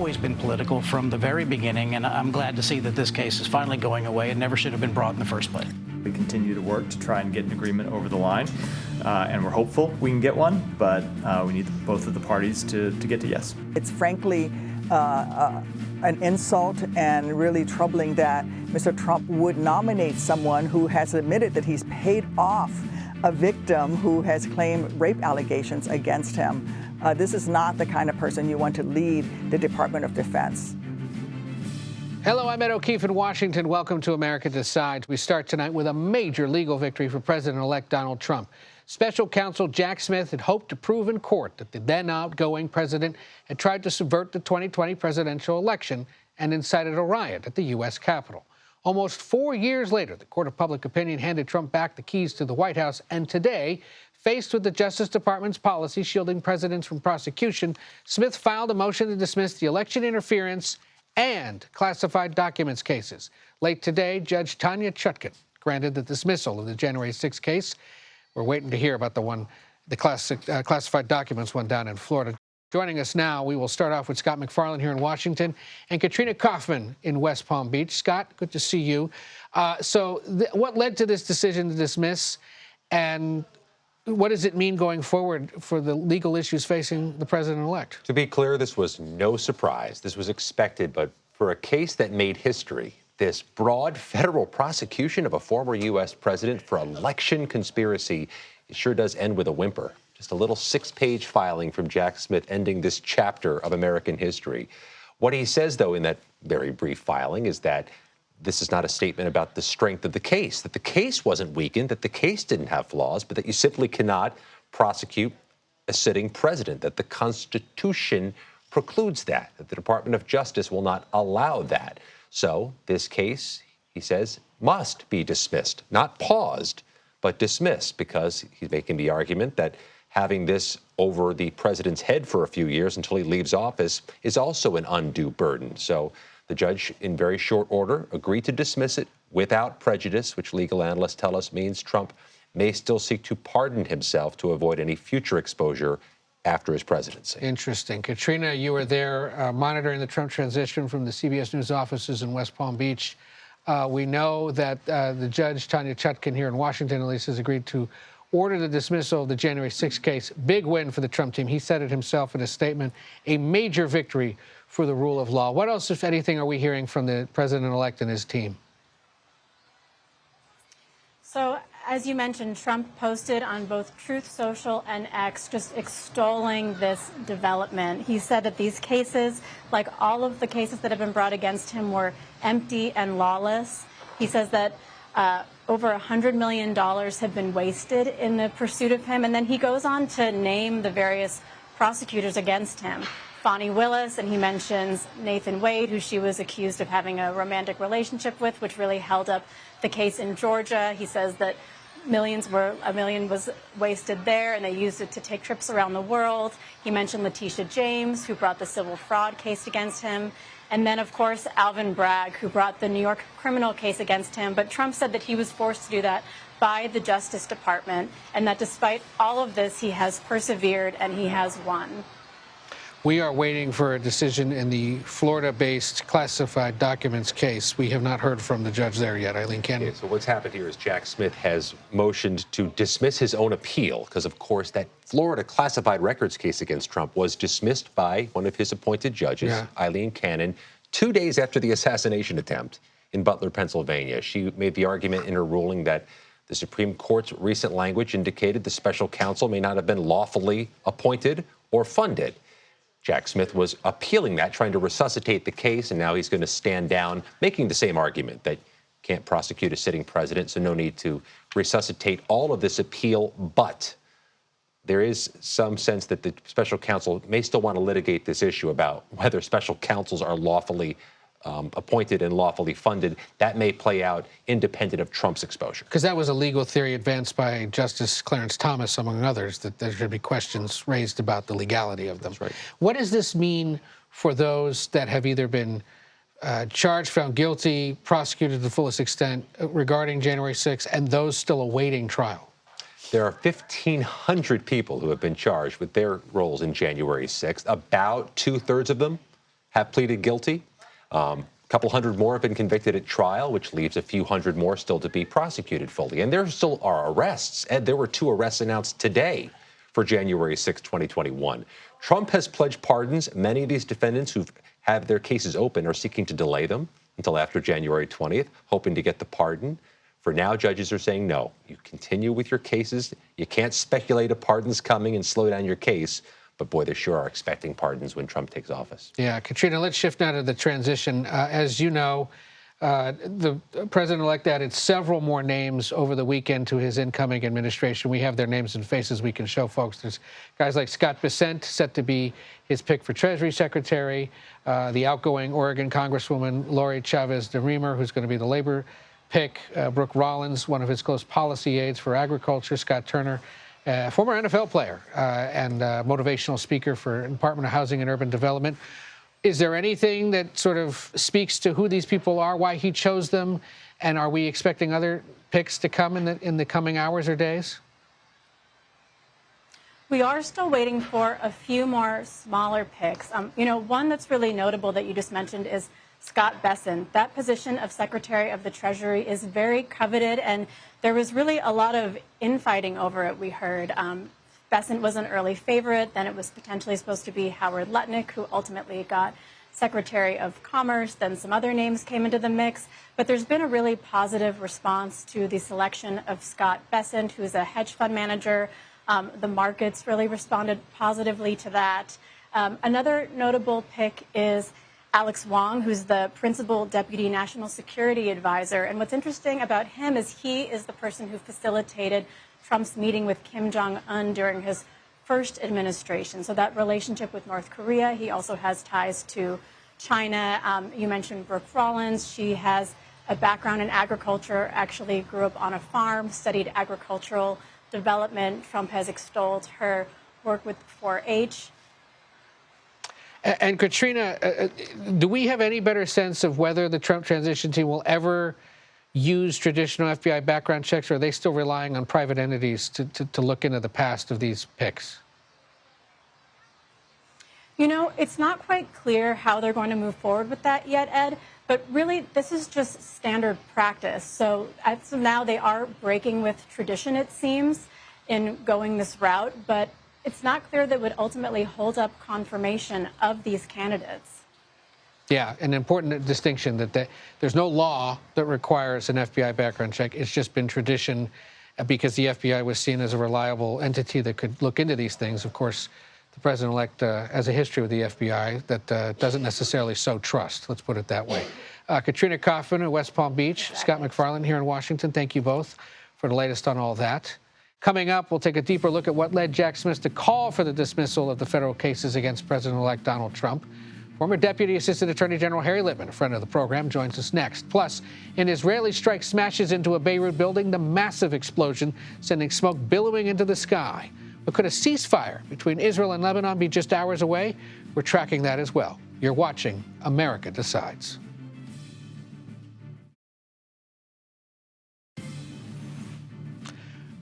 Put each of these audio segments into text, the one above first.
always been political from the very beginning, and I'm glad to see that this case is finally going away. It never should have been brought in the first place. We continue to work to try and get an agreement over the line, and we're hopeful we can get one, but we need both of the parties to get to yes. It's frankly an insult and really troubling that Mr. Trump would nominate someone who has admitted that he's paid off a victim who has claimed rape allegations against him. This is not the kind of person you want to lead the Department of Defense. Hello, I'm Ed O'Keefe in Washington. Welcome to America Decides. We start tonight with a major legal victory for President-elect Donald Trump. Special counsel Jack Smith had hoped to prove in court that the then outgoing president had tried to subvert the 2020 presidential election and incited a riot at the U.S. Capitol. Almost 4 years later, the Court of Public Opinion handed Trump back the keys to the White House, and today, faced with the Justice Department's policy shielding presidents from prosecution, Smith filed a motion to dismiss the election interference and classified documents cases. Late today, Judge Tanya Chutkan granted the dismissal of the January 6 case. We're waiting to hear about the classified documents one down in Florida. Joining us now, we will start off with Scott McFarland here in Washington and Katrina Kaufman in West Palm Beach. Scott, good to see you. What led to this decision to dismiss, and what does it mean going forward for the legal issues facing the president-elect? To be clear, this was no surprise. This was expected, but for a case that made history, this broad federal prosecution of a former U.S. president for election conspiracy, it sure does end with a whimper. Just a little 6-page filing from Jack Smith ending this chapter of American history. What he says, though, in that very brief filing is that this is not a statement about the strength of the case, that the case wasn't weakened, that the case didn't have flaws, but that you simply cannot prosecute a sitting president, that the Constitution precludes that the Department of Justice will not allow that. So this case, he says, must be dismissed, not paused, but dismissed, because he's making the argument that having this over the president's head for a few years until he leaves office is also an undue burden. So the judge, in very short order, agreed to dismiss it without prejudice, which legal analysts tell us means Trump may still seek to pardon himself to avoid any future exposure after his presidency. Interesting. Katrina, you were there monitoring the Trump transition from the CBS News offices in West Palm Beach. We know that the judge, Tanya Chutkan, here in Washington, at least, has agreed to order the dismissal of the January 6 case. Big win for the Trump team. He said it himself in a statement, a major victory for the rule of law. What else, if anything, are we hearing from the president-elect and his team? So, as you mentioned, Trump posted on both Truth Social and X just extolling this development. He said that these cases, like all of the cases that have been brought against him, were empty and lawless. He says that over $100 million have been wasted in the pursuit of him. And then he goes on to name the various prosecutors against him. Fonnie Willis, and he mentions Nathan Wade, who she was accused of having a romantic relationship with, which really held up the case in Georgia. He says that $1 million was wasted there, and they used it to take trips around the world. He mentioned Letitia James, who brought the civil fraud case against him. And then, of course, Alvin Bragg, who brought the New York criminal case against him. But Trump said that he was forced to do that by the Justice Department, and that despite all of this, he has persevered and he has won. We are waiting for a decision in the Florida-based classified documents case. We have not heard from the judge there yet. Eileen Cannon. Yeah, so what's happened here is Jack Smith has motioned to dismiss his own appeal because, of course, that Florida classified records case against Trump was dismissed by one of his appointed judges, Eileen Cannon, 2 days after the assassination attempt in Butler, Pennsylvania. She made the argument in her ruling that the Supreme Court's recent language indicated the special counsel may not have been lawfully appointed or funded. Jack Smith was appealing that, trying to resuscitate the case, and now he's going to stand down, making the same argument that can't prosecute a sitting president, so no need to resuscitate all of this appeal. But there is some sense that the special counsel may still want to litigate this issue about whether special counsels are lawfully appointed and lawfully funded. That may play out independent of Trump's exposure. Because that was a legal theory advanced by Justice Clarence Thomas, among others, that there should be questions raised about the legality of them. That's right. What does this mean for those that have either been charged, found guilty, prosecuted to the fullest extent regarding January 6th, and those still awaiting trial? There are 1,500 people who have been charged with their roles in January 6th. About 2/3 of them have pleaded guilty. A couple hundred more have been convicted at trial, which leaves a few hundred more still to be prosecuted fully. And there still are arrests. Ed, there were 2 arrests announced today for January 6, 2021. Trump has pledged pardons. Many of these defendants who have their cases open are seeking to delay them until after January 20th, hoping to get the pardon. For now, judges are saying, no, you continue with your cases. You can't speculate a pardon's coming and slow down your case. But boy, they sure are expecting pardons when Trump takes office. Yeah, Katrina, let's shift now to the transition. As you know, the president-elect added several more names over the weekend to his incoming administration. We have their names and faces we can show folks. There's guys like Scott Bessent, set to be his pick for Treasury Secretary, the outgoing Oregon Congresswoman Lori Chavez de Remer, who's going to be the labor pick, Brooke Rollins, one of his close policy aides for agriculture, Scott Turner, former NFL player and motivational speaker for Department of Housing and Urban Development. Is there anything that sort of speaks to who these people are, why he chose them, and are we expecting other picks to come in the coming hours or days? We are still waiting for a few more smaller picks. One that's really notable that you just mentioned is Scott Bessent. That position of Secretary of the Treasury is very coveted, and there was really a lot of infighting over it, we heard. Bessent was an early favorite. Then it was potentially supposed to be Howard Lutnick, who ultimately got Secretary of Commerce. Then some other names came into the mix. But there's been a really positive response to the selection of Scott Bessent, who's a hedge fund manager. The markets really responded positively to that. Another notable pick is Alex Wong, who's the principal deputy national security advisor. And what's interesting about him is he is the person who facilitated Trump's meeting with Kim Jong-un during his first administration. So that relationship with North Korea, he also has ties to China. You mentioned Brooke Rollins. She has a background in agriculture, actually grew up on a farm, studied agricultural development. Trump has extolled her work with 4-H. And Katrina, do we have any better sense of whether the Trump transition team will ever use traditional FBI background checks, or are they still relying on private entities to look into the past of these picks? It's not quite clear how they're going to move forward with that yet, Ed, but really this is just standard practice. So as of now, they are breaking with tradition, it seems, in going this route, but it's not clear that would ultimately hold up confirmation of these candidates. Yeah, an important distinction that there's no law that requires an FBI background check. It's just been tradition because the FBI was seen as a reliable entity that could look into these things. Of course, the president-elect has a history with the FBI that doesn't necessarily sow trust. Let's put it that way. Katrina Coffin at West Palm Beach, Scott McFarland here in Washington. Thank you both for the latest on all that. Coming up, we'll take a deeper look at what led Jack Smith to call for the dismissal of the federal cases against President-elect Donald Trump. Former Deputy Assistant Attorney General Harry Litman, a friend of the program, joins us next. Plus, an Israeli strike smashes into a Beirut building, the massive explosion sending smoke billowing into the sky. But could a ceasefire between Israel and Lebanon be just hours away? We're tracking that as well. You're watching America Decides.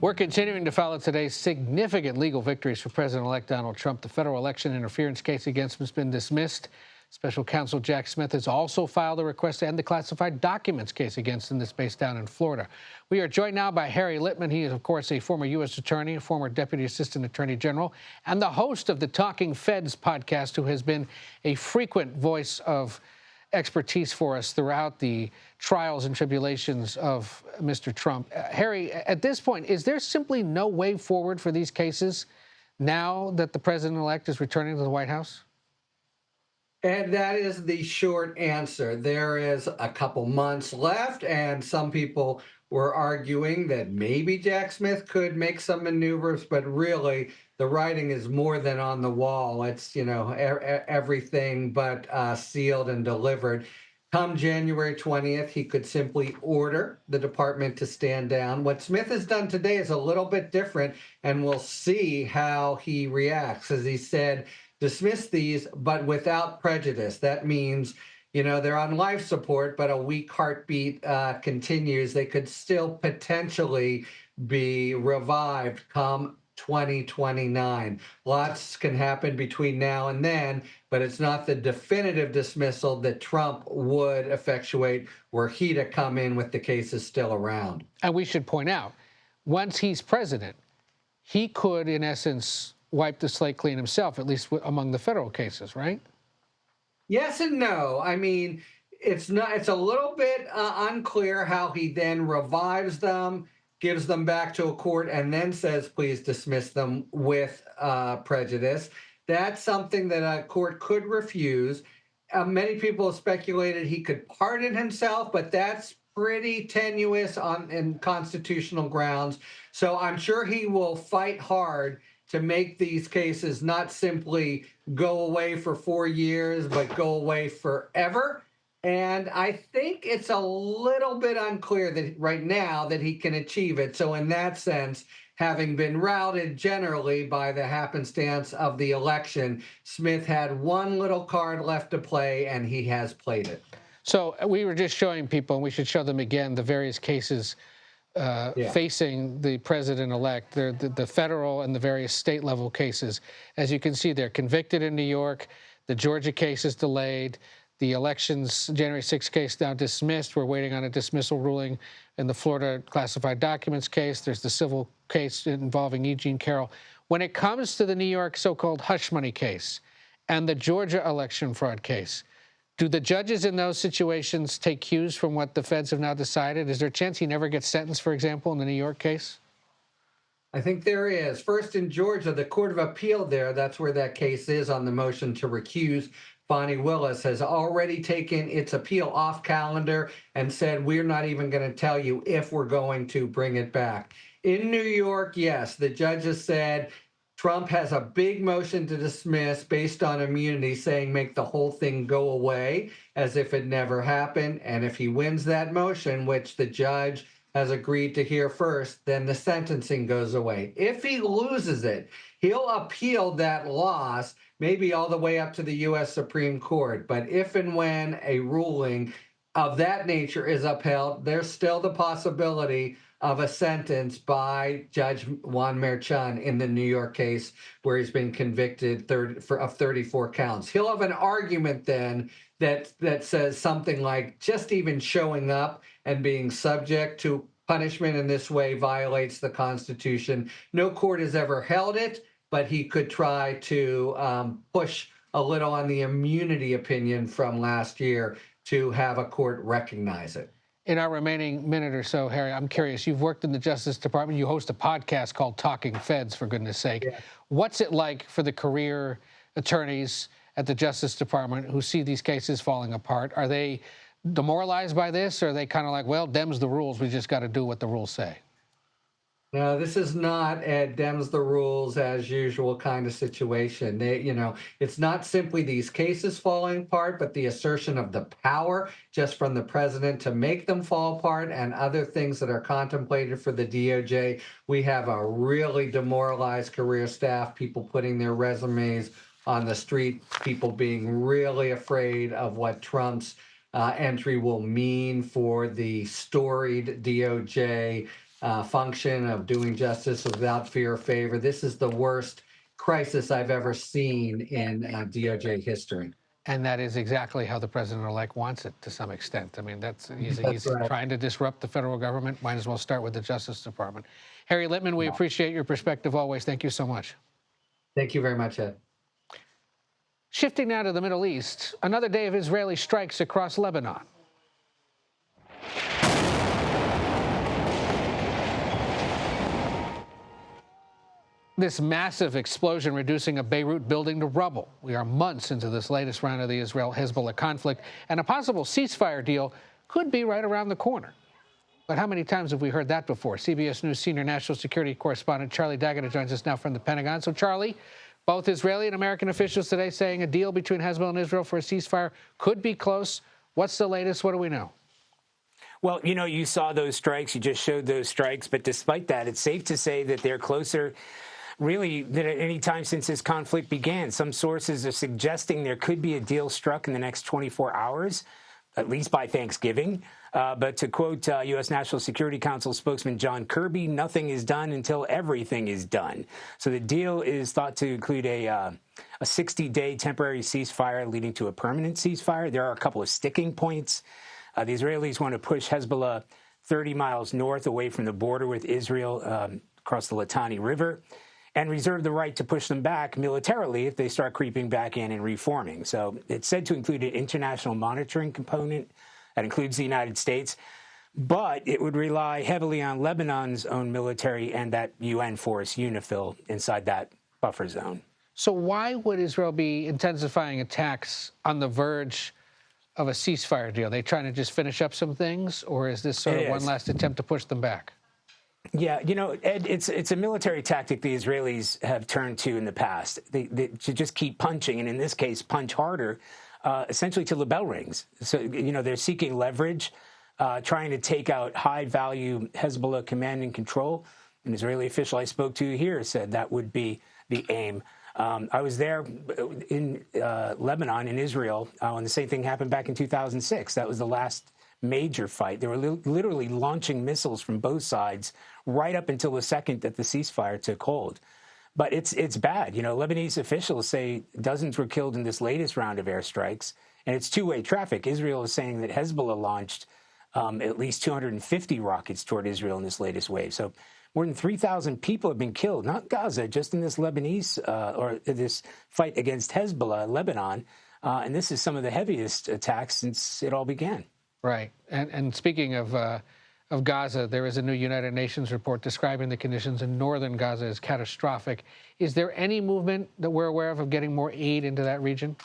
We're continuing to follow today's significant legal victories for President-elect Donald Trump. The federal election interference case against him has been dismissed. Special counsel Jack Smith has also filed a request to end the classified documents case against him that's based down in Florida. We are joined now by Harry Litman. He is, of course, a former U.S. attorney, a former Deputy Assistant Attorney General, and the host of the Talking Feds podcast, who has been a frequent voice of expertise for us throughout the trials and tribulations of Mr. Trump. Harry, at this point, is there simply no way forward for these cases now that the president-elect is returning to the White House? And that is the short answer. There is a couple months left, and some people were arguing that maybe Jack Smith could make some maneuvers, but really the writing is more than on the wall. It's, everything but sealed and delivered. Come January 20th, he could simply order the department to stand down. What Smith has done today is a little bit different, and we'll see how he reacts. As he said, dismiss these, but without prejudice. That means, they're on life support, but a weak heartbeat continues. They could still potentially be revived come 2029. Lots can happen between now and then, but it's not the definitive dismissal that Trump would effectuate were he to come in with the cases still around. And we should point out, once he's president, he could, in essence, wipe the slate clean himself, at least among the federal cases, right? Yes and no. I mean, it's a little bit unclear how he then revives them, gives them back to a court, and then says, please dismiss them with prejudice. That's something that a court could refuse. Many people have speculated he could pardon himself, but that's pretty tenuous in constitutional grounds. So I'm sure he will fight hard to make these cases not simply go away for 4 years, but go away forever. And I think it's a little bit unclear that right now that he can achieve it. So in that sense, having been routed generally by the happenstance of the election, Smith had one little card left to play, and he has played it. So we were just showing people, and we should show them again, the various cases facing the president-elect, the federal and the various state-level cases. As you can see, they're convicted in New York. The Georgia case is delayed. The elections, January 6th case now dismissed. We're waiting on a dismissal ruling in the Florida classified documents case. There's the civil case involving Eugene Carroll. When it comes to the New York so-called hush money case and the Georgia election fraud case, do the judges in those situations take cues from what the feds have now decided? Is there a chance he never gets sentenced, for example, in the New York case? I think there is. First, in Georgia, the Court of Appeal there, that's where that case is on the motion to recuse. Bonnie Willis has already taken its appeal off calendar and said, we're not even going to tell you if we're going to bring it back. In New York, yes, the judges said Trump has a big motion to dismiss based on immunity, saying make the whole thing go away as if it never happened. And if he wins that motion, which the judge has agreed to hear first, then the sentencing goes away. If he loses it, he'll appeal that loss, maybe all the way up to the U.S. Supreme Court. But if and when a ruling of that nature is upheld, there's still the possibility of a sentence by Judge Juan Merchan in the New York case where he's been convicted of 34 counts. He'll have an argument then that says something like just even showing up and being subject to punishment in this way violates the Constitution. No court has ever held it, but he could try to push a little on the immunity opinion from last year to have a court recognize it. In our remaining minute or so, Harry, I'm curious. You've worked in the Justice Department. You host a podcast called Talking Feds, for goodness sake. Yeah. What's it like for the career attorneys at the Justice Department who see these cases falling apart? Are they demoralized by this, or are they kind of like, well, Dems the rules, we just got to do what the rules say? No, this is not a Dems the rules as usual kind of situation. It's not simply these cases falling apart, but the assertion of the power just from the president to make them fall apart and other things that are contemplated for the DOJ. We have a really demoralized career staff, people putting their resumes on the street, people being really afraid of what Trump's entry will mean for the storied DOJ function of doing justice without fear or favor. This is the worst crisis I've ever seen in DOJ history. And that is exactly how the president-elect wants it to some extent. I mean, he's right. Trying to disrupt the federal government. Might as well start with the Justice Department. Harry Litman, we appreciate your perspective always. Thank you so much. Thank you very much, Ed. Shifting now to the Middle East, another day of Israeli strikes across Lebanon. This massive explosion reducing a Beirut building to rubble. We are months into this latest round of the Israel-Hezbollah conflict, and a possible ceasefire deal could be right around the corner. But how many times have we heard that before? CBS News senior national security correspondent Charlie Daggett joins us now from the Pentagon. So, Charlie, both Israeli and American officials today saying a deal between Hezbollah and Israel for a ceasefire could be close. What's the latest? What do we know? Well, you saw those strikes. You just showed those strikes. But despite that, it's safe to say that they're closer really than at any time since this conflict began. Some sources are suggesting there could be a deal struck in the next 24 hours. at least by Thanksgiving. But to quote U.S. National Security Council spokesman John Kirby, nothing is done until everything is done. So the deal is thought to include a 60-day temporary ceasefire leading to a permanent ceasefire. There are a couple of sticking points. The Israelis want to push Hezbollah 30 miles north away from the border with Israel across the Litani River, and reserve the right to push them back militarily if they start creeping back in and reforming. So it's said to include an international monitoring component that includes the United States, but it would rely heavily on Lebanon's own military and that UN force, UNIFIL, inside that buffer zone. So why would Israel be intensifying attacks on the verge of a ceasefire deal? Are they trying to just finish up some things, or is this sort of one last attempt to push them back? Yeah, you know, Ed, it's a military tactic the Israelis have turned to in the past. They to just keep punching, and in this case, punch harder, essentially till the bell rings. So, you know, they're seeking leverage, trying to take out high-value Hezbollah command and control. An Israeli official I spoke to here said that would be the aim. I was there in Lebanon, in Israel, when the same thing happened back in 2006. That was the last major fight. They were literally launching missiles from both sides right up until the second that the ceasefire took hold. But it's bad. You know, Lebanese officials say dozens were killed in this latest round of airstrikes, and it's two-way traffic. Israel is saying that Hezbollah launched at least 250 rockets toward Israel in this latest wave. So more than 3,000 people have been killed, not Gaza, just in this Lebanese or this fight against Hezbollah, Lebanon. And this is some of the heaviest attacks since it all began. Right. And speaking of Gaza, there is a new United Nations report describing the conditions in northern Gaza as catastrophic. Is there any movement that we're aware of getting more aid into that region?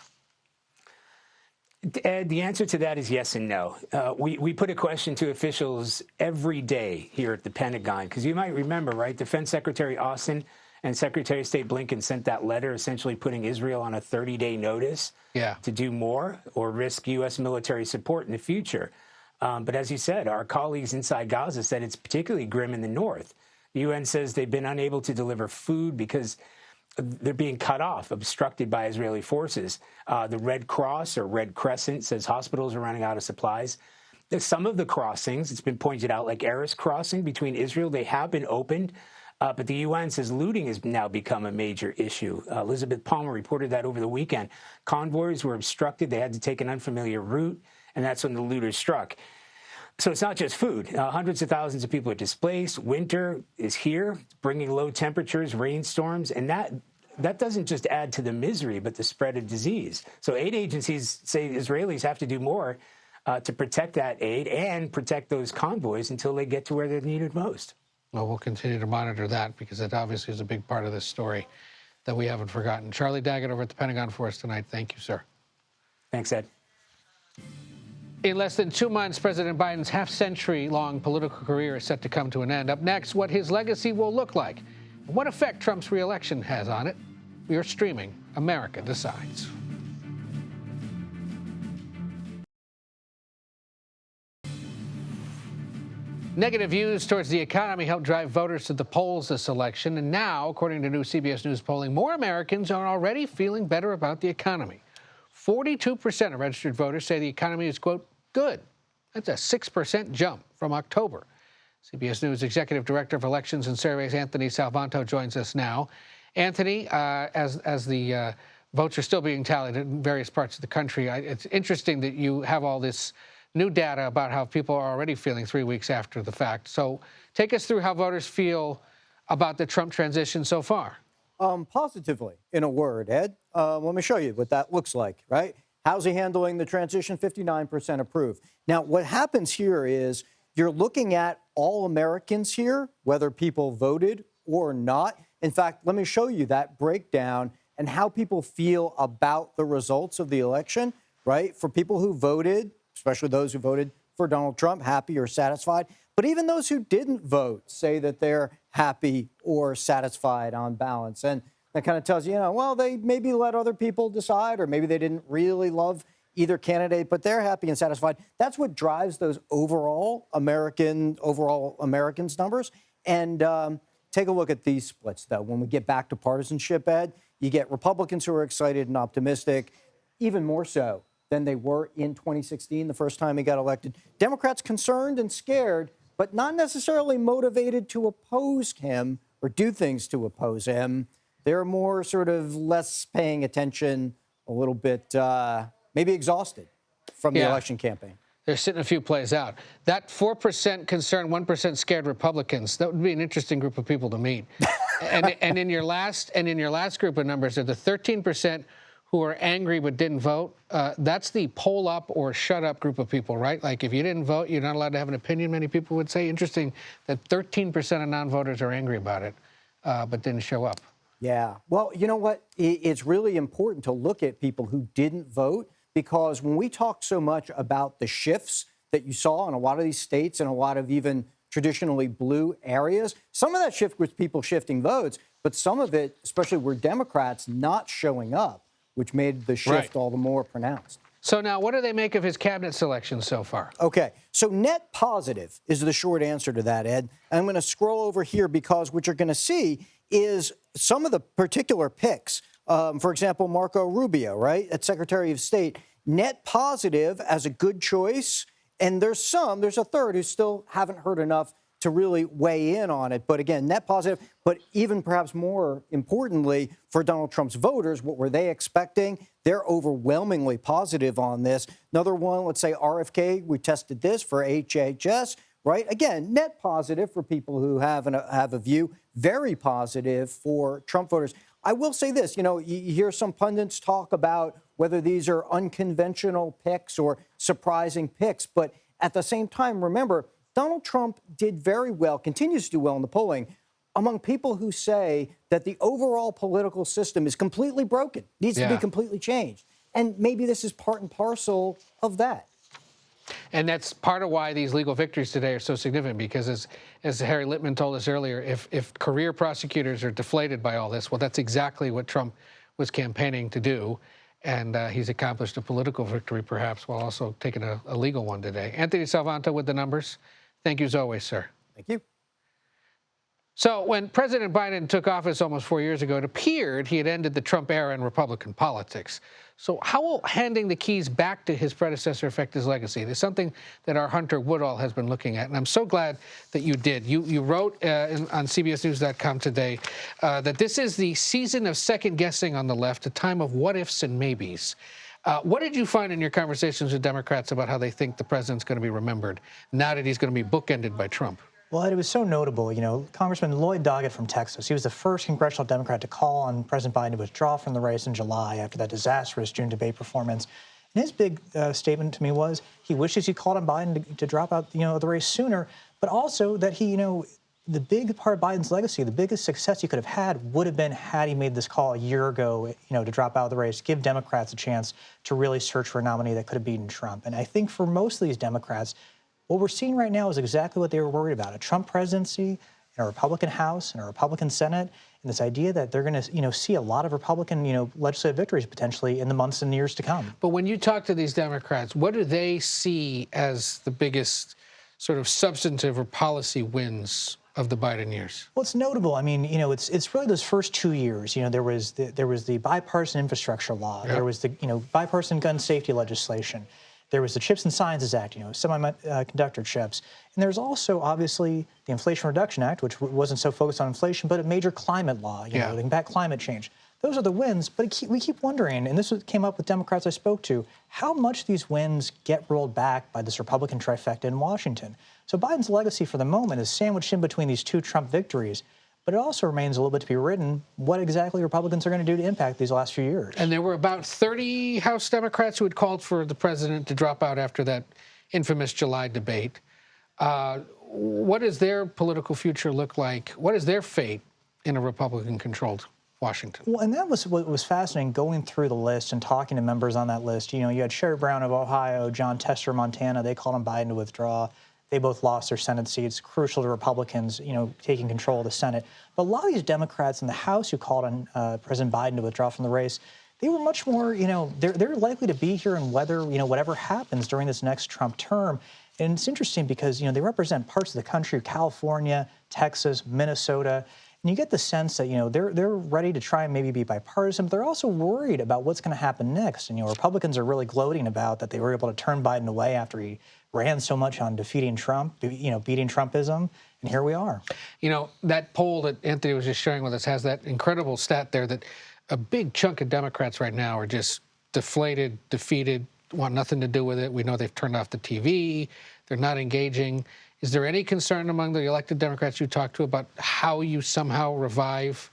Ed, the answer to that is yes and no. We put a question to officials every day here at the Pentagon, because you might remember, right, Defense Secretary Austin and Secretary of State Blinken sent that letter essentially putting Israel on a 30-day notice to do more or risk U.S. military support in the future. But as you said, our colleagues inside Gaza said it's particularly grim in the north. The UN says they've been unable to deliver food because they're being cut off, obstructed by Israeli forces. The Red Cross or Red Crescent says hospitals are running out of supplies. There's some of the crossings, it's been pointed out, like Erez crossing between Israel, they have been opened. But the UN says looting has now become a major issue. Elizabeth Palmer reported that over the weekend. Convoys were obstructed. They had to take an unfamiliar route, and that's when the looters struck. So it's not just food. Hundreds of thousands of people are displaced. Winter is here, bringing low temperatures, rainstorms, and that doesn't just add to the misery, but the spread of disease. So aid agencies say Israelis have to do more to protect that aid and protect those convoys until they get to where they're needed most. Well, we'll continue to monitor that because it obviously is a big part of this story that we haven't forgotten. Charlie Daggett over at the Pentagon for us tonight. Thank you, sir. Thanks, Ed. In less than 2 months, President Biden's half-century-long political career is set to come to an end. Up next, what his legacy will look like and what effect Trump's re-election has on it. We are streaming America Decides. Negative views towards the economy helped drive voters to the polls this election. And now, according to new CBS News polling, more Americans are already feeling better about the economy. 42% of registered voters say the economy is, quote, good. That's a 6% jump from October. CBS News Executive Director of Elections and Surveys, Anthony Salvanto, joins us now. Anthony, as the votes are still being tallied in various parts of the country, it's interesting that you have all this new data about how people are already feeling 3 weeks after the fact. So take us through how voters feel about the Trump transition so far. Positively, in a word, Ed. Let me show you what that looks like, right? How's he handling the transition? 59% approve. Now, what happens here is you're looking at all Americans here, whether people voted or not. In fact, let me show you that breakdown and how people feel about the results of the election, right? For people who voted, especially those who voted for Donald Trump, happy or satisfied. But even those who didn't vote say that they're happy or satisfied on balance. And that kind of tells you, well, they maybe let other people decide, or maybe they didn't really love either candidate, but they're happy and satisfied. That's what drives those overall Americans numbers. And take a look at these splits, though. When we get back to partisanship, Ed, you get Republicans who are excited and optimistic, even more so than they were in 2016, the first time he got elected. Democrats concerned and scared, but not necessarily motivated to oppose him or do things to oppose him. They're more sort of less paying attention, a little bit maybe exhausted from the election campaign. They're sitting a few plays out. That 4% concerned, 1% scared Republicans, that would be an interesting group of people to meet. and in your last group of numbers, are the 13% who are angry but didn't vote. That's the poll up or shut up group of people, right? Like if you didn't vote, you're not allowed to have an opinion, many people would say. Interesting that 13% of non-voters are angry about it, but didn't show up. Yeah. Well, you know what? It's really important to look at people who didn't vote, because when we talk so much about the shifts that you saw in a lot of these states and a lot of even traditionally blue areas, some of that shift was people shifting votes, but some of it, especially were Democrats not showing up, which made the shift all the more pronounced. So now what do they make of his cabinet selection so far? Okay, so net positive is the short answer to that, Ed. I'm going to scroll over here because what you're going to see is some of the particular picks. For example, Marco Rubio, right, at Secretary of State, net positive as a good choice. And there's a third who still haven't heard enough to really weigh in on it. But again, net positive, but even perhaps more importantly for Donald Trump's voters, what were they expecting? They're overwhelmingly positive on this. Another one, let's say RFK, we tested this for HHS, right? Again, net positive for people who have a view, very positive for Trump voters. I will say this, you hear some pundits talk about whether these are unconventional picks or surprising picks, but at the same time, remember, Donald Trump did very well, continues to do well in the polling, among people who say that the overall political system is completely broken, needs to be completely changed. And maybe this is part and parcel of that. And that's part of why these legal victories today are so significant, because as Harry Littman told us earlier, if career prosecutors are deflated by all this, well, that's exactly what Trump was campaigning to do. And he's accomplished a political victory, perhaps, while also taking a legal one today. Anthony Salvanto with the numbers. Thank you as always, sir. Thank you. So when President Biden took office almost 4 years ago, it appeared he had ended the Trump era in Republican politics. So how will handing the keys back to his predecessor affect his legacy? It is something that our Hunter Woodall has been looking at, and I'm so glad that you did. You wrote on CBSNews.com today that this is the season of second-guessing on the left, a time of what-ifs and maybes. What did you find in your conversations with Democrats about how they think the president's going to be remembered now that he's going to be bookended by Trump? Well, it was so notable. Congressman Lloyd Doggett from Texas, he was the first congressional Democrat to call on President Biden to withdraw from the race in July after that disastrous June debate performance. And his big statement to me was he wishes he called on Biden to drop out, the race sooner, but also that he, the big part of Biden's legacy, the biggest success he could have had would have been had he made this call a year ago, to drop out of the race, give Democrats a chance to really search for a nominee that could have beaten Trump. And I think for most of these Democrats, what we're seeing right now is exactly what they were worried about: a Trump presidency, a Republican House, and a Republican Senate, and this idea that they're going to, see a lot of Republican, legislative victories potentially in the months and years to come. But when you talk to these Democrats, what do they see as the biggest sort of substantive or policy wins of the Biden years? Well, it's notable. I mean, it's really those first 2 years. There was the bipartisan infrastructure law. Yep. There was the bipartisan gun safety legislation. There was the Chips and Sciences Act, semiconductor chips. And there's also, obviously, the Inflation Reduction Act, which wasn't so focused on inflation, but a major climate law, to combat climate change. Those are the wins, but we keep wondering, and this came up with Democrats I spoke to, how much these wins get rolled back by this Republican trifecta in Washington. So Biden's legacy for the moment is sandwiched in between these two Trump victories. But it also remains a little bit to be written what exactly Republicans are going to do to impact these last few years. And there were about 30 House Democrats who had called for the president to drop out after that infamous July debate. What does their political future look like? What is their fate in a Republican-controlled Washington? Well, and that was what was fascinating, going through the list and talking to members on that list. You had Sherrod Brown of Ohio, John Tester of Montana. They called on Biden to withdraw. They both lost their Senate seats, crucial to Republicans, taking control of the Senate. But a lot of these Democrats in the House who called on President Biden to withdraw from the race, they were much more, they're likely to be here and whether, whatever happens during this next Trump term. And it's interesting because, they represent parts of the country, California, Texas, Minnesota. And you get the sense that, they're ready to try and maybe be bipartisan, but they're also worried about what's going to happen next. And, Republicans are really gloating about that they were able to turn Biden away after he ran so much on defeating Trump, beating Trumpism. And here we are. That poll that Anthony was just sharing with us has that incredible stat there that a big chunk of Democrats right now are just deflated, defeated, want nothing to do with it. We know they've turned off the TV. They're not engaging. Is there any concern among the elected Democrats you talk to about how you somehow revive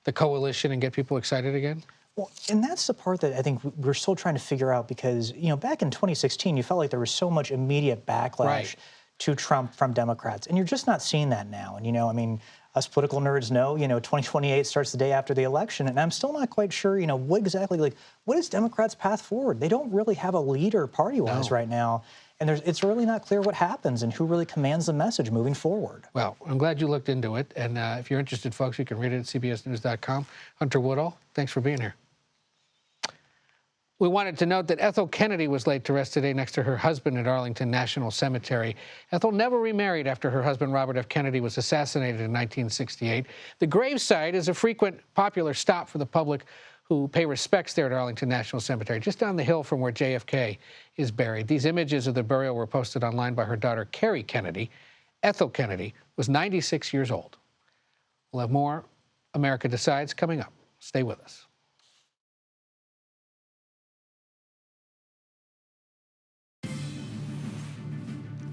the coalition and get people excited again? Well, and that's the part that I think we're still trying to figure out because, back in 2016, you felt like there was so much immediate backlash to Trump from Democrats. And you're just not seeing that now. And, us political nerds know, 2028 starts the day after the election. And I'm still not quite sure, what exactly, what is Democrats' path forward? They don't really have a leader party-wise right now. And it's really not clear what happens and who really commands the message moving forward. Well, I'm glad you looked into it. And if you're interested, folks, you can read it at cbsnews.com. Hunter Woodall, thanks for being here. We wanted to note that Ethel Kennedy was laid to rest today next to her husband at Arlington National Cemetery. Ethel never remarried after her husband, Robert F. Kennedy, was assassinated in 1968. The gravesite is a frequent, popular stop for the public who pay respects there at Arlington National Cemetery, just down the hill from where JFK is buried. These images of the burial were posted online by her daughter, Carrie Kennedy. Ethel Kennedy was 96 years old. We'll have more America Decides coming up. Stay with us.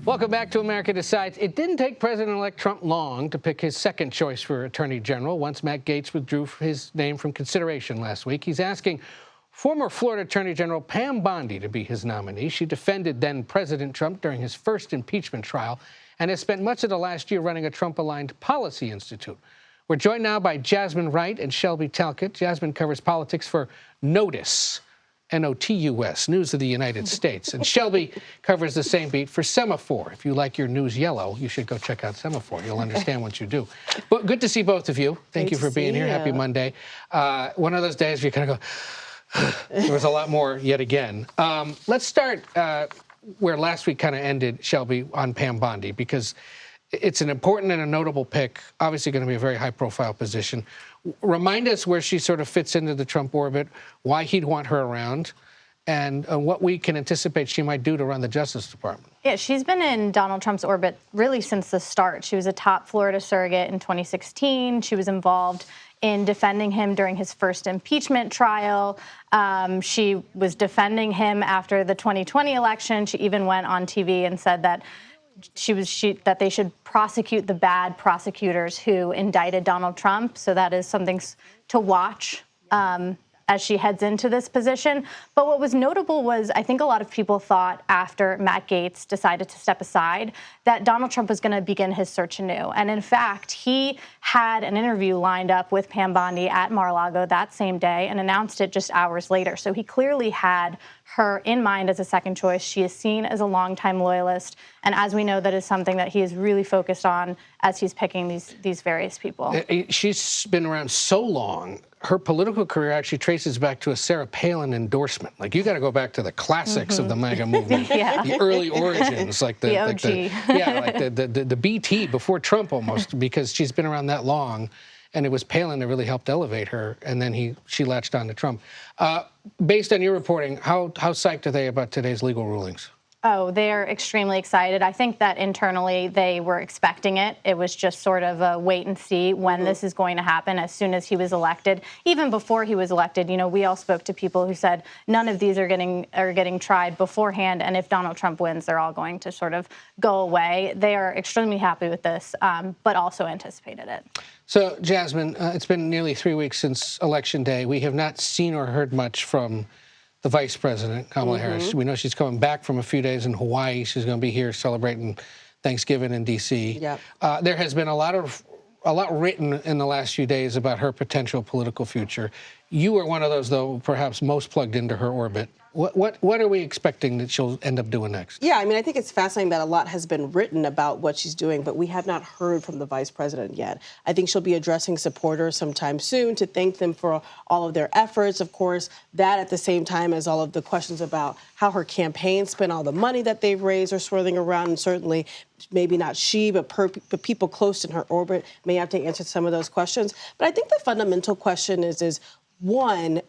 Welcome back to America Decides. It didn't take President-elect Trump long to pick his second choice for Attorney General once Matt Gaetz withdrew his name from consideration last week. He's asking former Florida Attorney General Pam Bondi to be his nominee. She defended then-President Trump during his first impeachment trial and has spent much of the last year running a Trump-aligned policy institute. We're joined now by Jasmine Wright and Shelby Talcott. Jasmine covers politics for Notice, N-O-T-U-S, News of the United States. And Shelby covers the same beat for Semaphore. If you like your news yellow, you should go check out Semaphore. You'll understand what you do. But good to see both of you. Thank you for being here. Happy Monday. One of those days where you kind of go, there was a lot more yet again. Let's start where last week kind of ended, Shelby, on Pam Bondi, because it's an important and a notable pick, obviously going to be a very high-profile position. Remind us where she sort of fits into the Trump orbit, why he'd want her around, and what we can anticipate she might do to run the Justice Department. Yeah, she's been in Donald Trump's orbit really since the start. She was a top Florida surrogate in 2016. She was involved in defending him during his first impeachment trial. She was defending him after the 2020 election. She even went on TV and said that that they should prosecute the bad prosecutors who indicted Donald Trump. So that is something to watch as she heads into this position. But what was notable was I think a lot of people thought after Matt Gaetz decided to step aside that Donald Trump was going to begin his search anew. And in fact, he had an interview lined up with Pam Bondi at Mar-a-Lago that same day and announced it just hours later. So he clearly had her in mind as a second choice. She is seen as a longtime loyalist. And as we know, that is something that he is really focused on as he's picking these various people. She's been around so long. Her political career actually traces back to a Sarah Palin endorsement. Like, you got to go back to the classics of the MAGA movement, the early origins, like the OG. The BT before Trump almost, because she's been around that long. And it was Palin that really helped elevate her, and then she latched on to Trump. Based on your reporting, how psyched are they about today's legal rulings? Oh, they're extremely excited. I think that internally they were expecting it. It was just sort of a wait and see when this is going to happen as soon as he was elected. Even before he was elected, we all spoke to people who said none of these are getting tried beforehand, and if Donald Trump wins, they're all going to sort of go away. They are extremely happy with this, but also anticipated it. So, Jasmine, it's been nearly 3 weeks since Election Day. We have not seen or heard much from the Vice President, Kamala Harris. We know she's coming back from a few days in Hawaii. She's going to be here celebrating Thanksgiving in D.C. Yep. There has been a lot written in the last few days about her potential political future. You are one of those, though, perhaps most plugged into her orbit. What are we expecting that she'll end up doing next? Yeah, I mean, I think it's fascinating that a lot has been written about what she's doing, but we have not heard from the vice president yet. I think she'll be addressing supporters sometime soon to thank them for all of their efforts. Of course, that at the same time as all of the questions about how her campaign spent all the money that they've raised are swirling around, and certainly maybe not she, but people close in her orbit may have to answer some of those questions. But I think the fundamental question is one,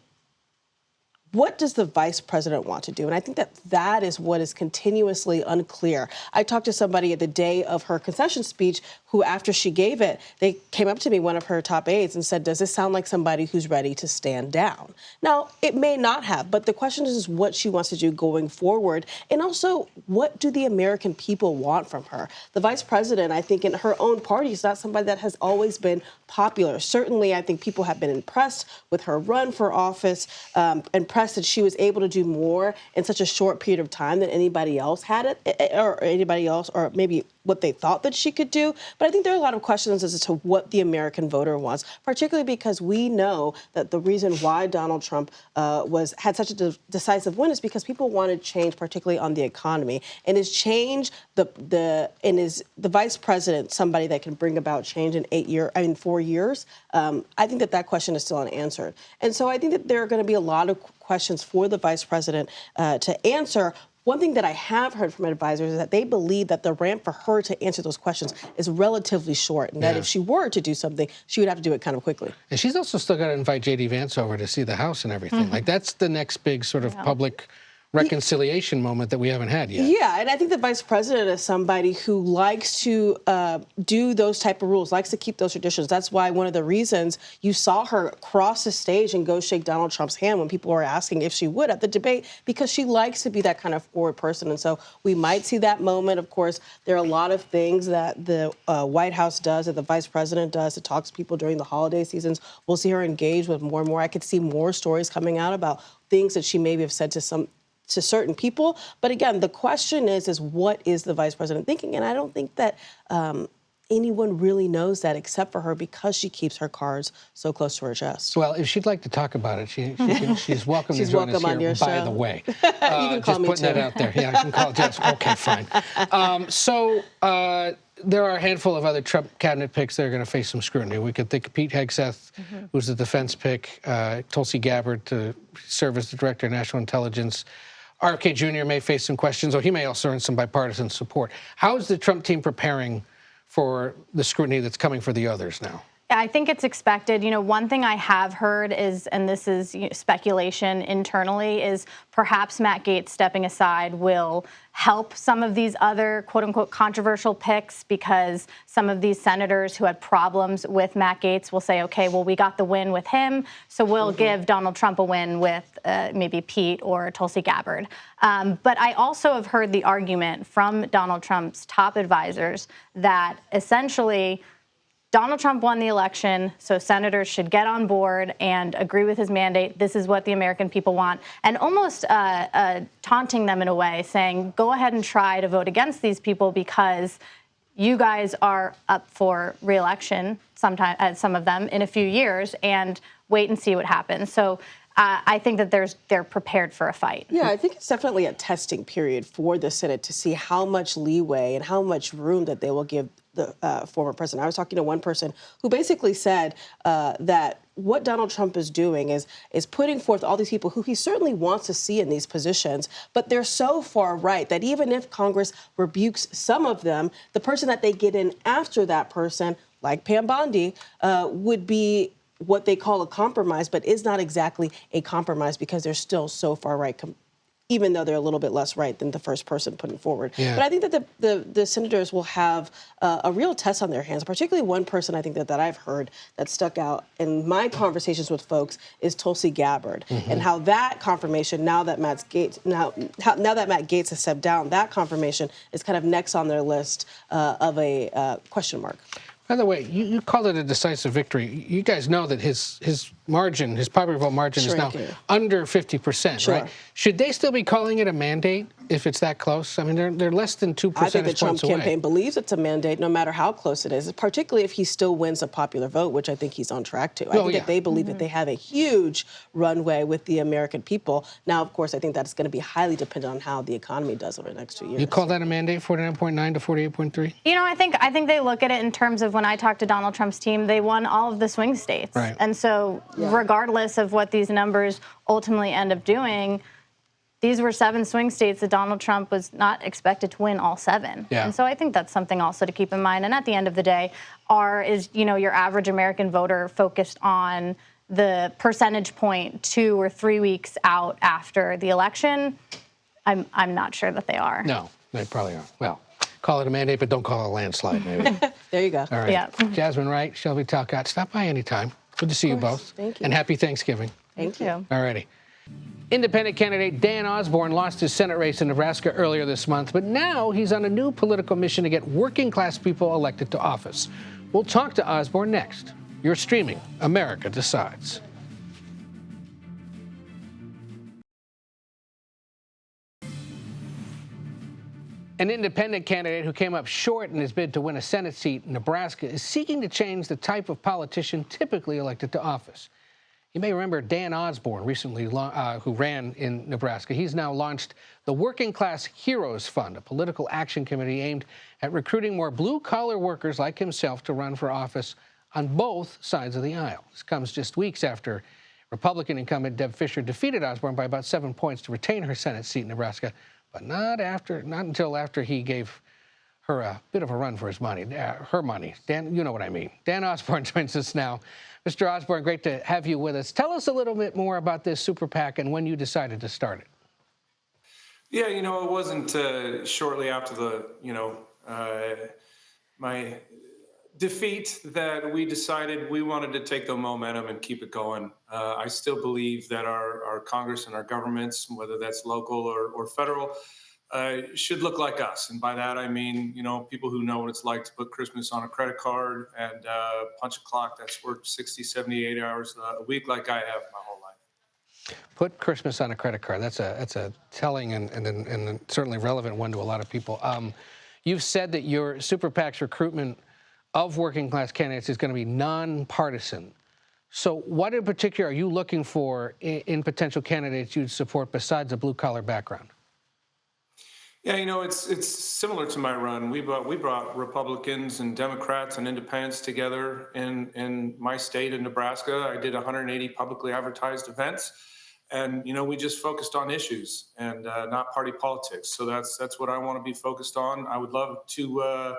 what does the vice president want to do? And I think that is what is continuously unclear. I talked to somebody at the day of her concession speech who, after she gave it, they came up to me, one of her top aides, and said, does this sound like somebody who's ready to stand down? Now, it may not have, but the question is what she wants to do going forward. And also, what do the American people want from her? The vice president, I think, in her own party is not somebody that has always been popular. Certainly, I think people have been impressed with her run for office, impressed that she was able to do more in such a short period of time than anybody else had it, or anybody else, or maybe what they thought that she could do. But I think there are a lot of questions as to what the American voter wants, particularly because we know that the reason why Donald Trump had such a decisive win is because people wanted change, particularly on the economy. And is change is the vice president somebody that can bring about change in 4 years? I think that question is still unanswered. And so I think that there are going to be a lot of questions for the vice president to answer. One thing that I have heard from advisors is that they believe that the ramp for her to answer those questions is relatively short, and that if she were to do something, she would have to do it kind of quickly. And she's also still got to invite J.D. Vance over to see the house and everything. Like, that's the next big sort of public reconciliation moment that we haven't had yet. Yeah, and I think the vice president is somebody who likes to do those type of rules, likes to keep those traditions. That's why one of the reasons you saw her cross the stage and go shake Donald Trump's hand when people were asking if she would at the debate, because she likes to be that kind of forward person. And so we might see that moment. Of course, there are a lot of things that the White House does, that the vice president does, to talk to people during the holiday seasons. We'll see her engage with more and more. I could see more stories coming out about things that she maybe have said to certain people. But again, the question is what is the vice president thinking? And I don't think that anyone really knows that except for her, because she keeps her cards so close to her chest. Well, if she'd like to talk about it, she's welcome to join us here, by the way. You can call just me putting too. that out there. Yeah, I can call Jess. Okay, fine. There are a handful of other Trump cabinet picks that are going to face some scrutiny. We could think of Pete Hegseth, who's the defense pick, Tulsi Gabbard to serve as the director of national intelligence. RFK Jr. may face some questions, or he may also earn some bipartisan support. How is the Trump team preparing for the scrutiny that's coming for the others now? I think it's expected. You know, one thing I have heard is, and this is speculation internally, is perhaps Matt Gaetz stepping aside will help some of these other quote-unquote controversial picks, because some of these senators who had problems with Matt Gaetz will say, okay, well, we got the win with him, so we'll give Donald Trump a win with maybe Pete or Tulsi Gabbard. But I also have heard the argument from Donald Trump's top advisors that essentially Donald Trump won the election, so senators should get on board and agree with his mandate. This is what the American people want, and almost taunting them in a way, saying, go ahead and try to vote against these people because you guys are up for re-election, sometime, some of them, in a few years, and wait and see what happens. So I think that they're prepared for a fight. Yeah, I think it's definitely a testing period for the Senate to see how much leeway and how much room that they will give the former president. I was talking to one person who basically said that what Donald Trump is doing is putting forth all these people who he certainly wants to see in these positions, but they're so far right that even if Congress rebukes some of them, the person that they get in after that person, like Pam Bondi, would be what they call a compromise, but is not exactly a compromise because they're still so far right, even though they're a little bit less right than the first person putting forward. Yeah. But I think that the senators will have a real test on their hands, particularly one person I think that I've heard that stuck out in my conversations with folks is Tulsi Gabbard, and how that confirmation, now that Matt Gaetz has stepped down, that confirmation is kind of next on their list of a question mark. By the way, you called it a decisive victory. You guys know that his margin, his popular vote margin, is now Shrinking. under 50%, Sure. right? Should they still be calling it a mandate if it's that close? I mean, they're less than 2 I think the percentage Trump points away. campaign believes it's a mandate, no matter how close it is, particularly if he still wins a popular vote, which I think he's on track to. I think that they believe that they have a huge runway with the American people. Now, of course, I think that's going to be highly dependent on how the economy does over the next 2 years. You call that a mandate, 49.9 to 48.3? You know, I think they look at it in terms of when I talked to Donald Trump's team, they won all of the swing states. Right. And so regardless of what these numbers ultimately end up doing, these were 7 swing states that Donald Trump was not expected to win all 7. Yeah. And so I think that's something also to keep in mind. And at the end of the day, is your average American voter focused on the percentage point 2 or 3 weeks out after the election? I'm not sure that they are. No, they probably are. Well, call it a mandate, but don't call it a landslide, maybe. There you go. All right. Yeah. Jasmine Wright, Shelby Talcott, stop by anytime. Good to see you both. Thank you. And happy Thanksgiving. Thank you. All righty. Independent candidate Dan Osborne lost his Senate race in Nebraska earlier this month, but now he's on a new political mission to get working class people elected to office. We'll talk to Osborne next. You're streaming America Decides. An independent candidate who came up short in his bid to win a Senate seat in Nebraska is seeking to change the type of politician typically elected to office. You may remember Dan Osborne recently, who ran in Nebraska. He's now launched the Working Class Heroes Fund, a political action committee aimed at recruiting more blue-collar workers like himself to run for office on both sides of the aisle. This comes just weeks after Republican incumbent Deb Fischer defeated Osborne by about 7 points to retain her Senate seat in Nebraska, but not until after he gave her a bit of a run for his money, her money. Dan, you know what I mean. Dan Osborne joins us now. Mr. Osborne, great to have you with us. Tell us a little bit more about this super PAC and when you decided to start it. Yeah, it wasn't shortly after my defeat that we decided we wanted to take the momentum and keep it going. I still believe that our Congress and our governments, whether that's local or federal, should look like us. And by that, I mean, people who know what it's like to put Christmas on a credit card and punch a clock that's worked 60, 78 hours a week like I have my whole life. Put Christmas on a credit card. That's a telling and certainly relevant one to a lot of people. You've said that your super PAC's recruitment of working class candidates is going to be nonpartisan. So what in particular are you looking for in potential candidates you'd support besides a blue-collar background? Yeah, it's similar to my run. We brought Republicans and Democrats and independents together in my state of Nebraska. I did 180 publicly advertised events, and we just focused on issues and not party politics. So that's what I want to be focused on. I would love to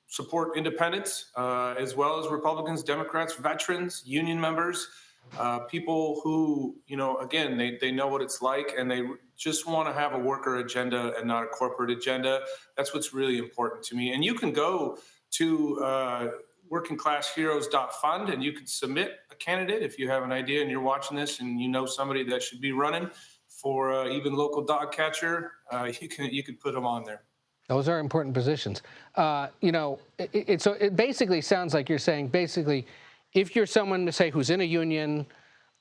support independents as well as Republicans, Democrats, veterans, union members, people who, again, they know what it's like and they just want to have a worker agenda and not a corporate agenda. That's what's really important to me. And you can go to workingclassheroes.fund and you can submit a candidate if you have an idea and you're watching this and you know somebody that should be running for even local dog catcher. You could put them on there. Those are important positions. So it basically sounds like you're saying basically, if you're someone to say who's in a union,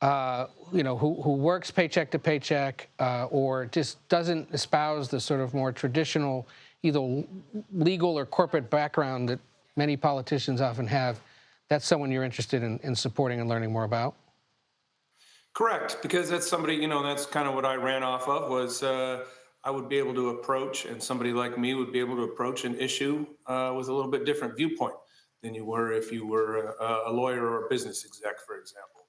who works paycheck to paycheck, or just doesn't espouse the sort of more traditional, either legal or corporate background that many politicians often have, that's someone you're interested in supporting and learning more about? Correct, because that's somebody, that's kind of what I ran off of was I would be able to approach, and somebody like me would be able to approach an issue with a little bit different viewpoint than you were if you were a lawyer or a business exec, for example.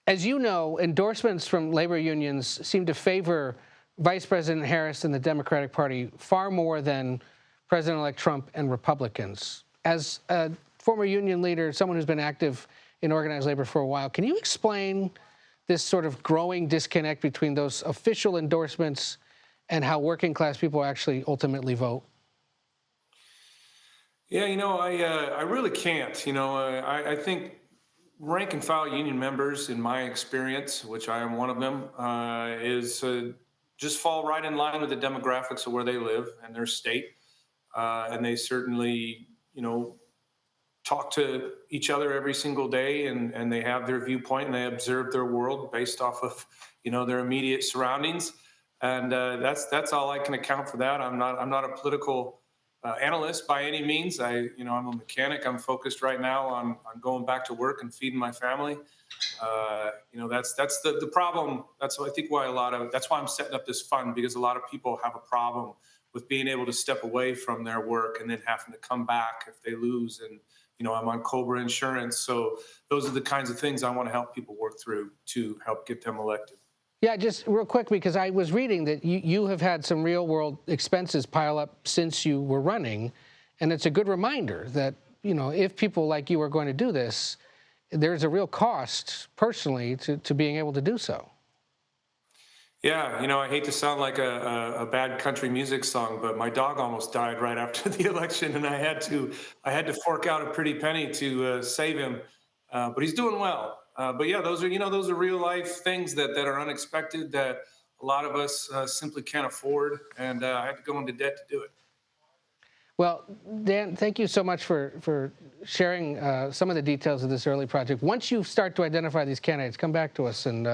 As you know, endorsements from labor unions seem to favor Vice President Harris and the Democratic Party far more than President-elect Trump and Republicans. As a former union leader, someone who's been active in organized labor for a while, can you explain this sort of growing disconnect between those official endorsements and how working class people actually ultimately vote? Yeah, I really can't. I think rank and file union members, in my experience, which I am one of them, is just fall right in line with the demographics of where they live and their state. And they certainly, talk to each other every single day, and they have their viewpoint and they observe their world based off of, their immediate surroundings. And that's all I can account for that. I'm not a political analyst by any means. I'm a mechanic. I'm focused right now on going back to work and feeding my family. That's the problem. That's I think why that's why I'm setting up this fund, because a lot of people have a problem with being able to step away from their work and then having to come back if they lose. And I'm on COBRA insurance, so those are the kinds of things I want to help people work through to help get them elected. Yeah, just real quick, because I was reading that you have had some real-world expenses pile up since you were running, and it's a good reminder that, if people like you are going to do this, there's a real cost personally to being able to do so. Yeah, I hate to sound like a bad country music song, but my dog almost died right after the election, and I had to fork out a pretty penny to save him. But he's doing well. But yeah, those are real life things that are unexpected that a lot of us simply can't afford, and I had to go into debt to do it. Well, Dan, thank you so much for sharing some of the details of this early project. Once you start to identify these candidates, come back to us and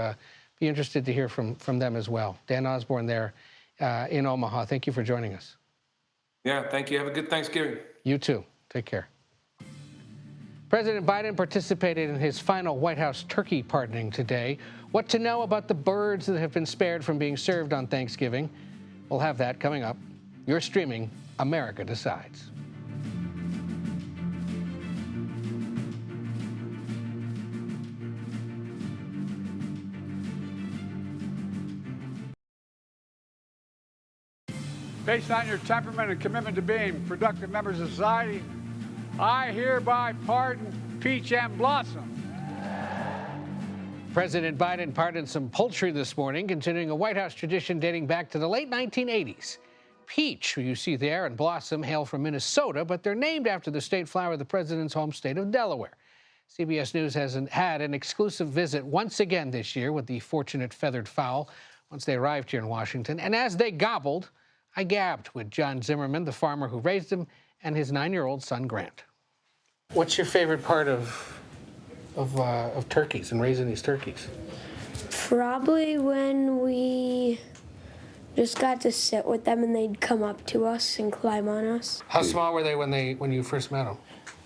be interested to hear from them as well. Dan Osborne there in Omaha. Thank you for joining us. Yeah, thank you. Have a good Thanksgiving. You too. Take care. President Biden participated in his final White House turkey pardoning today. What to know about the birds that have been spared from being served on Thanksgiving? We'll have that coming up. You're streaming America Decides. Based on your temperament and commitment to being productive members of society, I hereby pardon Peach and Blossom. President Biden pardoned some poultry this morning, continuing a White House tradition dating back to the late 1980s. Peach, who you see there, and Blossom hail from Minnesota, but they're named after the state flower of the president's home state of Delaware. CBS News has had an exclusive visit once again this year with the fortunate feathered fowl once they arrived here in Washington. And as they gobbled, I gabbed with John Zimmerman, the farmer who raised them, and his 9-year-old son, Grant. What's your favorite part of turkeys and raising these turkeys? Probably when we just got to sit with them and they'd come up to us and climb on us. How small were they when you first met them?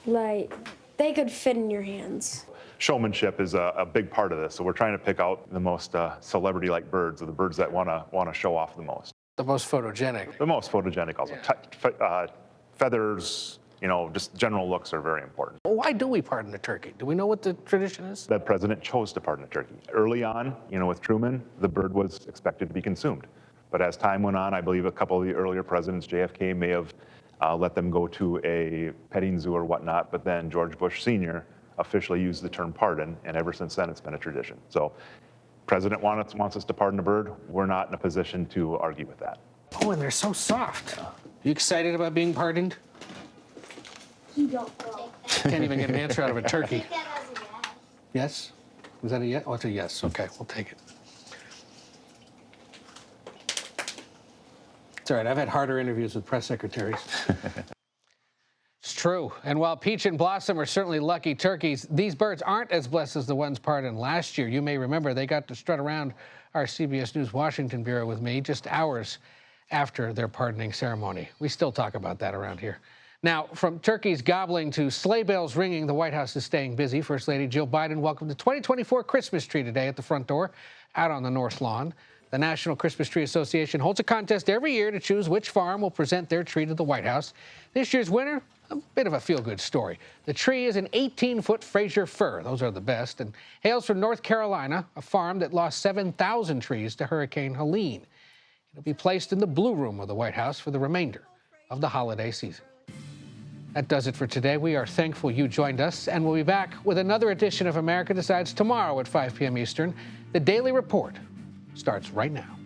Like, they could fit in your hands. Showmanship is a big part of this, so we're trying to pick out the most celebrity-like birds, or the birds that want to show off the most. The most photogenic. The most photogenic also. Yeah. Feathers, just general looks are very important. Well, why do we pardon a turkey? Do we know what the tradition is? The president chose to pardon a turkey. Early on, with Truman, the bird was expected to be consumed. But as time went on, I believe a couple of the earlier presidents, JFK, may have let them go to a petting zoo or whatnot, but then George Bush Sr. officially used the term pardon, and ever since then it's been a tradition. So president wants us to pardon a bird. We're not in a position to argue with that. Oh, and they're so soft. You excited about being pardoned? You don't know. Can't even get an answer out of a turkey. Yes? Was that a yes? Oh, it's a yes. Okay, we'll take it. It's all right. I've had harder interviews with press secretaries. It's true. And while Peach and Blossom are certainly lucky turkeys, these birds aren't as blessed as the ones pardoned last year. You may remember they got to strut around our CBS News Washington bureau with me just hours after their pardoning ceremony. We still talk about that around here. Now, from turkeys gobbling to sleigh bells ringing, the White House is staying busy. First Lady Jill Biden welcomed the 2024 Christmas tree today at the front door, out on the North Lawn. The National Christmas Tree Association holds a contest every year to choose which farm will present their tree to the White House. This year's winner, a bit of a feel-good story. The tree is an 18-foot Fraser fir. Those are the best, and hails from North Carolina, a farm that lost 7,000 trees to Hurricane Helene. It'll be placed in the Blue Room of the White House for the remainder of the holiday season. That does it for today. We are thankful you joined us, and we'll be back with another edition of America Decides tomorrow at 5 p.m. Eastern. The Daily Report starts right now.